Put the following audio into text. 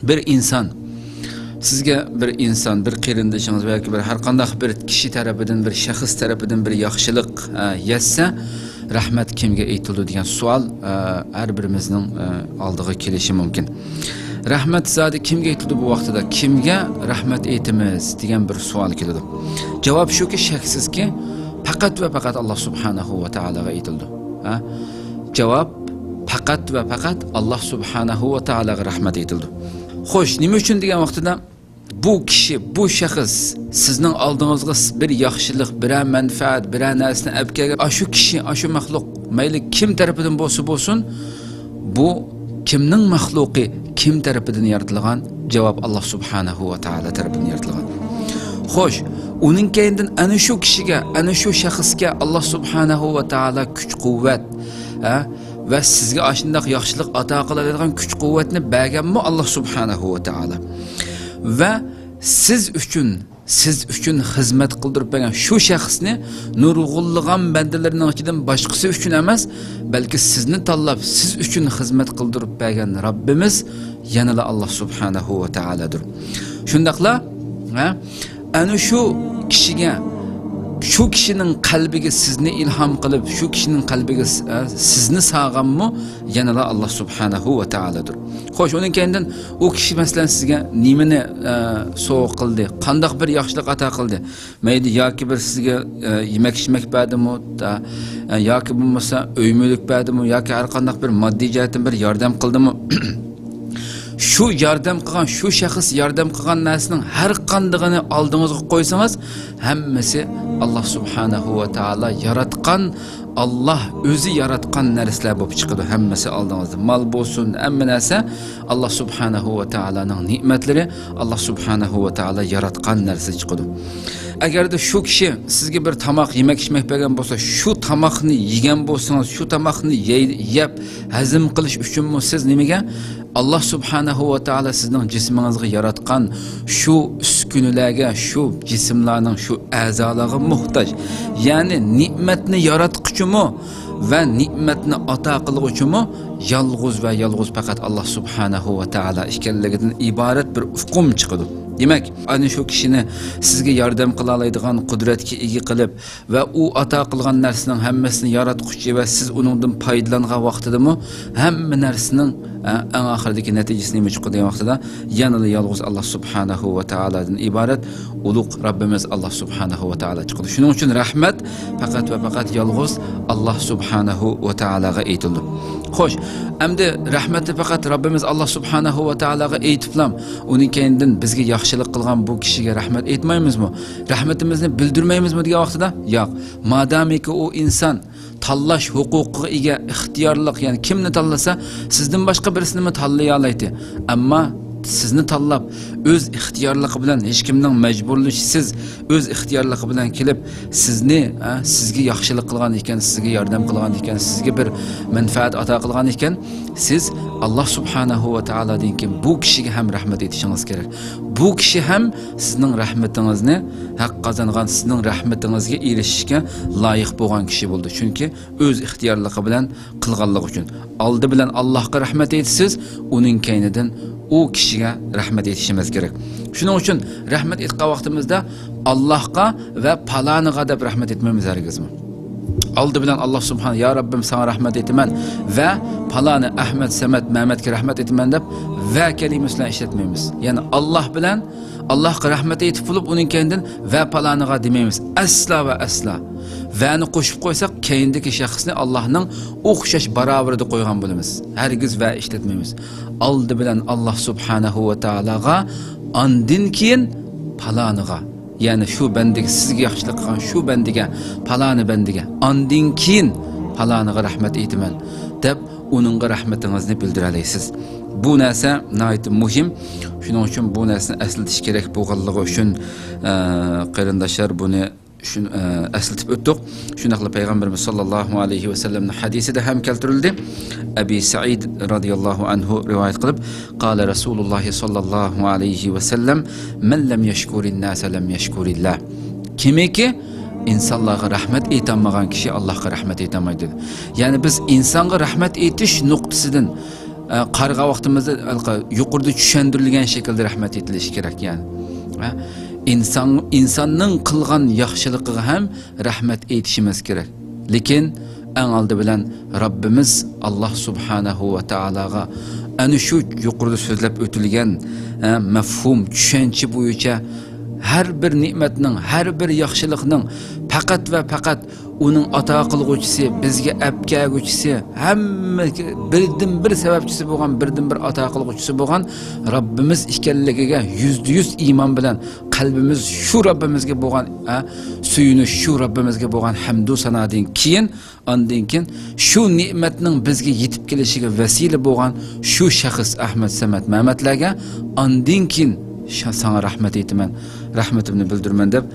bir inson sizga bir inson, bir qarindoshingiz yoki bir har qanday bir kishi tarafidan, bir shaxs tarafidan bir yaxshilik yetsa, rahmat kimga aytildi degan savol har birimizning oldiga kelishi mumkin. Rahmat zodi kimga aytildi bu vaqtida? Kimga rahmat aytamiz degan bir savol keladi. Javob shuki, shaksizki faqat va faqat Alloh subhanahu va taologa aytildi. Javob faqat va faqat Alloh subhanahu va taologa rahmat aytildi. Xo'sh, nima uchun degan vaqtida bu kishi, bu shaxs sizning oldingizga bir yaxshilik, bir manfaat, bir narsani olib kelgan, shu kishi, shu maxluq, mayli kim tarafidan bo'lsin, bu kimning maxluqi, kim tarafidan yaratilgan? Javob Alloh subhanahu va taolo tarafidan yaratilgan. Xo'sh, uning keyindan ana shu kishiga, ana shu shaxsga Alloh subhanahu va taolo kuch-quvvat va sizga ashundoq yaxshilik ato qiladigan kuch-quvvatni berganmi Alloh subhanahu va taolo? Va siz uchun xizmat qildirib bergan shu shaxsni nurg'unlagan bandalarning ichidan boshqasi uchun emas, balki sizni tanlab siz uchun xizmat qildirib bergan Rabbimiz yanada Alloh subhanahu va taolodir. Shundaqla, ana shu kishiga, shu kishining qalbiga sizni ilhom qilib, shu kishining qalbiga sizni sog'anmi yanada Alloh subhanahu va taolodir. Xo'sh, uning keyindan u kishi masalan sizga nimani sovg'a qildi, qanday bir yaxshilik ato qildi? Mayli yoki bir sizga yemak-ichmak berdimi, yoki bo'lmasa uy-mulk berdimi, yoki har qanday bir moddiy jihatdan bir yordam qildimi? Şu yardım qilgan, şu shaxs yardım qilgan narsaning har qandigini oldingizga qo'ysangiz, hammasi Alloh subhanahu va taolo yaratgan, Allah o'zi yaratgan narsalar bo'lib chiqadi. Hammasi oldingizda. Mal bo'lsin, hamma narsa Alloh subhanahu va taoloning ne'matlari, Alloh subhanahu va taolo yaratgan narsa chiqadi. Agarda shu kishi sizga bir tomoq yemak-ichmak bergan bo'lsa, shu tomoqni yegan bo'lsangiz, shu tomoqni yeb hazm qilish uchun siz nimaga? Allah subhanahu va taolo sizning jismingizga yaratgan shu uskunalarga, shu jismlarning shu a'zolarga muhtoj. Ya'ni ne'matni yaratquchimi va ne'matni ato qiluvchimi yolg'iz va yolg'iz faqat Alloh subhanahu va taolo ekanligidan iborat bir hukm chiqadi. Demak, ana shu kishini sizga yordam qila oladigan qudratga ega qilib va u ato qilgan narsaning hammasini yaratquchi va siz uningdan foydalangan vaqtidami hamma narsaning eng oxiridagi natijasi nima chiqadigan vaqtida yanada yolg'iz Alloh subhanahu va taolodan iborat ulug' Rabbimiz Alloh subhanahu va taolo chiqadi. Shuning uchun rahmat faqat va faqat yolg'iz Alloh subhanahu va taologa aytildi. Xo'sh, endi rahmatni faqat Rabbimiz Alloh subhanahu va taologa aytiblam, uning keyindan bizga yaxshilik qilgan bu kishiga rahmat aytmaymizmi? Rahmatimizni bildirmaymizmi degan vaqtida? Yo'q. Madamiki u inson tanlash huquqiga ega, ixtiyorlik, ya'ni kimni tanlasa, sizdan boshqa birisini tanlay oladi. Ammo sizni tanlab o'z ixtiyorligi bilan, hech kimning majburlashisiz o'z ixtiyorligi bilan kelib sizga yaxshilik qilgan ekan, sizga yordam qilgan ekan, sizga bir manfaat ato qilgan ekan, siz Alloh subhanahu va taolodan keyin bu kishiga ham rahmat aytishingiz kerak. Bu kishi ham sizning rahmatingizni haq qozongan, sizning rahmatingizga erishishga loyiq bo'lgan kishi bo'ldi. Chunki o'z ixtiyorligi bilan qilganligi uchun. Oldi bilan Allohga rahmat aytasiz, uning keynidan u kishiga rahmat aytishimiz kerak. Shuning uchun rahmat aytgan vaqtimizda Allohga va paloniga deb rahmat etmaymiz hargizmi. Oldi bilan Alloh subhanahu ya Rabbim sana rahmat etaman va paloni Ahmad, Samad, Mehmetga rahmat etaman deb va kalimasini ishlatmaymiz. Ya'ni Alloh bilan Allohga rahmat aytib bo'lib, uning keyindan va paloniga demaymiz. Asla va asla. Va'ni qo'shib qo'ysak, keyindagi shaxsni Allohning o'xshash barobarida qo'ygan bo'lamiz. Hargiz va ishlatmaymiz. Oldi bilan Alloh subhanahu va taologa, ondan keyin paloniga, ya'ni shu bandiga sizga yaxshilik qilgan shu bandiga, paloni bandiga, ondan keyin paloniga rahmat aytaman deb uningga rahmatingizni bildira olasiz. Bu narsa nihoyat muhim. Shuning uchun bu narsani aslatish kerak bo'lganligi uchun qarindoshlar buni shuni aslatib o'tdik. Shunaqla payg'ambarimiz sollallohu alayhi va sallamning hadisida ham keltirildi. Abi Said radhiyallohu anhu rivoyat qilib, qala Rasululloh sollallohu alayhi va sallam, "Man lam yashkurin nasa lam yashkurillah." Kimiki insonlarga rahmat aytamagan kishi Allohga rahmat aytamaydi. Ya'ni biz insonga rahmat aytish nuqtasidan qarg'a vaqtimizda yuqorida tushuntirilgan shaklda rahmat aytilishi kerak yani. İnsanning qilgan yaxshiligiga ham rahmat aytishimiz kerak. Lekin eng oldi bilan Rabbimiz Alloh subhanahu va taologa ana shu yuqorida so'zlab o'tilgan mafhum tushuncha bo'yicha har bir ne'matning, har bir yaxshilikning faqat va faqat uning ato qilguvchisi, bizga apkaguvchisi, hamma birdan-bir sababchisi bo'lgan, birdan-bir ato qilguvchisi bo'lgan Rabbimiz ekanligiga %100 iymon bilan qalbimiz shu Rabbimizga bo'lgan suyunish, shu Rabbimizga bo'lgan hamdu sanodan keyin, ondan keyin shu ne'matning bizga yetib kelishiga vasila bo'lgan shu shaxs Ahmad Samad Mamatlarga ondan keyin sana rahmat aytaman, rahmatimni bildiraman deb